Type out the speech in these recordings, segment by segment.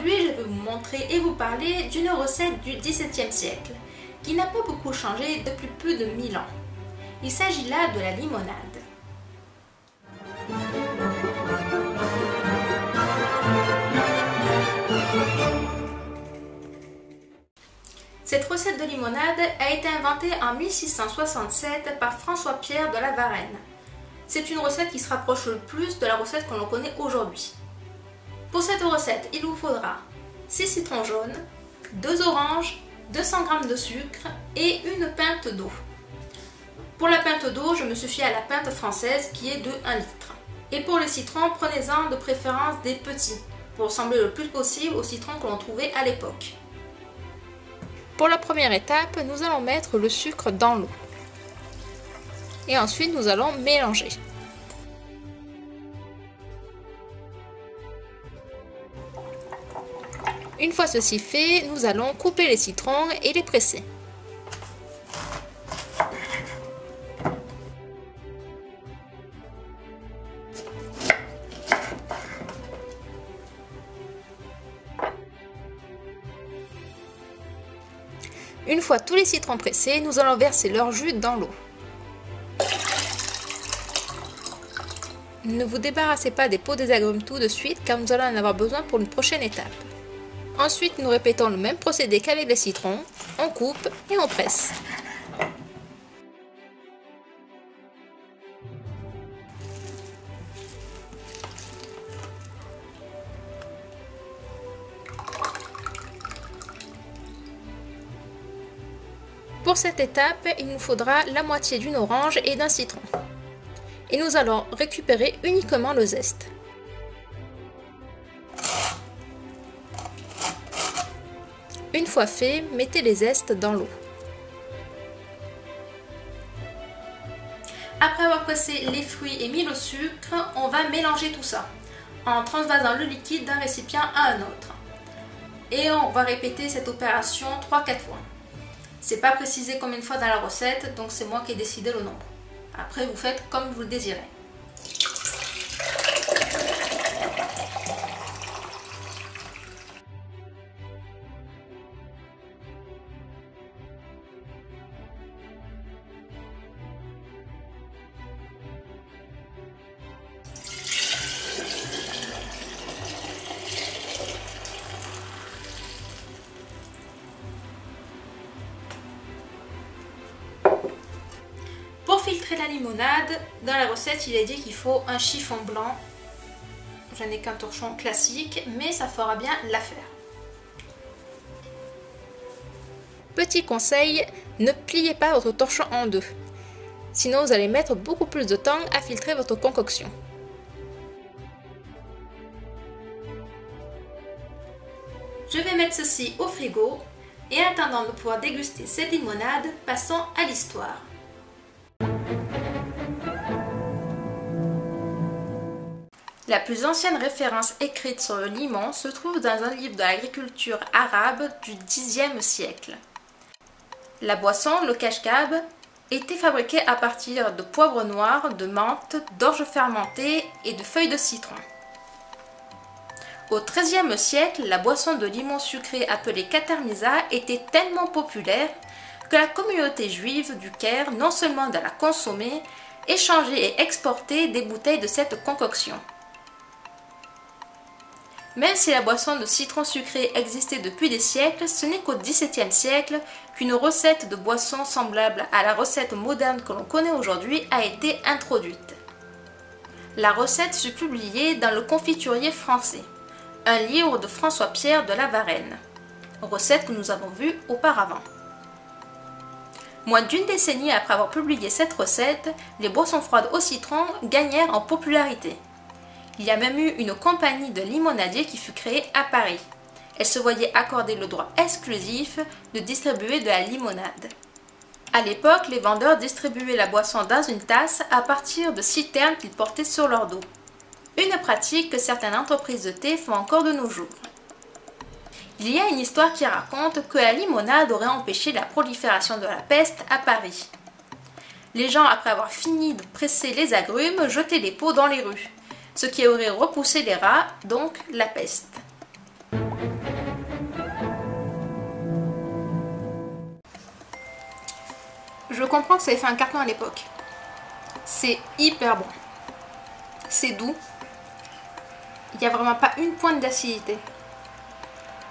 Aujourd'hui, je vais vous montrer et vous parler d'une recette du XVIIe siècle qui n'a pas beaucoup changé depuis plus de 1000 ans. Il s'agit là de la limonade. Cette recette de limonade a été inventée en 1667 par François-Pierre de la Varenne. C'est une recette qui se rapproche le plus de la recette que l'on connaît aujourd'hui. Pour cette recette, il vous faudra 6 citrons jaunes, 2 oranges, 200 g de sucre et une pinte d'eau. Pour la pinte d'eau, je me suis fiée à la pinte française qui est de 1 litre. Et pour les citrons, prenez-en de préférence des petits, pour ressembler le plus possible aux citrons que l'on trouvait à l'époque. Pour la première étape, nous allons mettre le sucre dans l'eau. Et ensuite, nous allons mélanger. Une fois ceci fait, nous allons couper les citrons et les presser. Une fois tous les citrons pressés, nous allons verser leur jus dans l'eau. Ne vous débarrassez pas des peaux des agrumes tout de suite car nous allons en avoir besoin pour une prochaine étape. Ensuite, nous répétons le même procédé qu'avec les citrons, on coupe et on presse. Pour cette étape, il nous faudra la moitié d'une orange et d'un citron. Et nous allons récupérer uniquement le zeste. Une fois fait, mettez les zestes dans l'eau. Après avoir pressé les fruits et mis le sucre, on va mélanger tout ça en transvasant le liquide d'un récipient à un autre. Et on va répéter cette opération 3-4 fois. C'est pas précisé combien de fois dans la recette, donc c'est moi qui ai décidé le nombre. Après, vous faites comme vous le désirez. Pour filtrer la limonade, dans la recette il est dit qu'il faut un chiffon blanc. Je n'ai qu'un torchon classique, mais ça fera bien l'affaire. Petit conseil, ne pliez pas votre torchon en deux. Sinon vous allez mettre beaucoup plus de temps à filtrer votre concoction. Je vais mettre ceci au frigo et en attendant de pouvoir déguster cette limonade, passons à l'histoire. La plus ancienne référence écrite sur le limon se trouve dans un livre de l'agriculture arabe du Xe siècle. La boisson, le kashkab, était fabriquée à partir de poivre noir, de menthe, d'orge fermentée et de feuilles de citron. Au XIIIe siècle, la boisson de limon sucré appelée katermisa était tellement populaire que la communauté juive du Caire non seulement de la consommer, échanger et exporter des bouteilles de cette concoction. Même si la boisson de citron sucré existait depuis des siècles, ce n'est qu'au XVIIe siècle qu'une recette de boisson semblable à la recette moderne que l'on connaît aujourd'hui a été introduite. La recette fut publiée dans Le Confiturier français, un livre de François-Pierre de la Varenne, recette que nous avons vue auparavant. Moins d'une décennie après avoir publié cette recette, les boissons froides au citron gagnèrent en popularité. Il y a même eu une compagnie de limonadiers qui fut créée à Paris. Elle se voyait accorder le droit exclusif de distribuer de la limonade. À l'époque, les vendeurs distribuaient la boisson dans une tasse à partir de citernes qu'ils portaient sur leur dos. Une pratique que certaines entreprises de thé font encore de nos jours. Il y a une histoire qui raconte que la limonade aurait empêché la prolifération de la peste à Paris. Les gens, après avoir fini de presser les agrumes, jetaient les pots dans les rues, ce qui aurait repoussé les rats, donc la peste. Je comprends que ça ait fait un carton à l'époque. C'est hyper bon. C'est doux. Il n'y a vraiment pas une pointe d'acidité.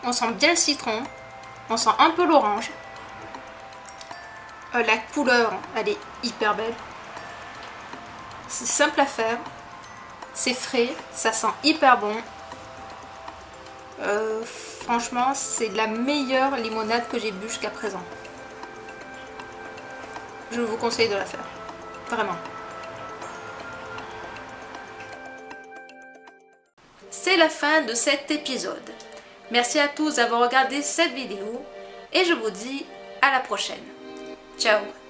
On sent bien le citron. On sent un peu l'orange. La couleur, elle est hyper belle. C'est simple à faire. C'est frais. Ça sent hyper bon. Franchement, c'est la meilleure limonade que j'ai bu jusqu'à présent. Je vous conseille de la faire. Vraiment. C'est la fin de cet épisode. Merci à tous d'avoir regardé cette vidéo et je vous dis à la prochaine. Ciao!